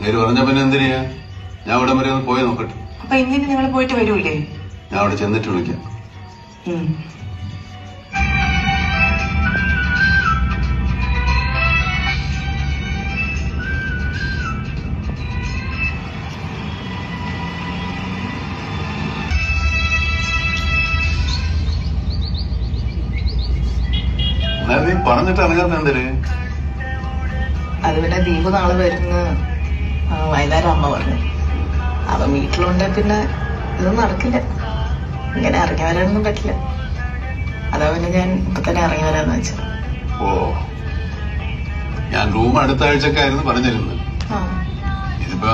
നേര് പറഞ്ഞ പിന്നെ എന്തിനാ? ഞാൻ അവിടെ വരെ ഒന്ന് പോയി നോക്കട്ടെ. അപ്പൊ ഇന്നിന് നിങ്ങൾ പോയിട്ട് വരൂലേ? ഞാൻ അവിടെ ചെന്നിട്ട് വിളിക്കാം. നീ പറഞ്ഞിട്ട് ഇറങ്ങാത്ത എന്തിന്? അത് പിന്നെ ദീപ് നാളെ വരുന്ന വൈകുന്നേരം അമ്മ പറഞ്ഞു. അവൻ വീട്ടിലുണ്ടെ പിന്നെ ഇതൊന്നും നടക്കില്ല. ഇങ്ങനെ ഇറങ്ങി വരാനൊന്നും പറ്റില്ല. അതാ പിന്നെ ഞാൻ ഇപ്പൊ തന്നെ ഇറങ്ങി വരാന്ന് വെച്ചത്. ഓ, ഞാൻ റൂം അടുത്ത ആഴ്ചക്കായിരുന്നു പറഞ്ഞിരുന്നത്. ഇതിപ്പോ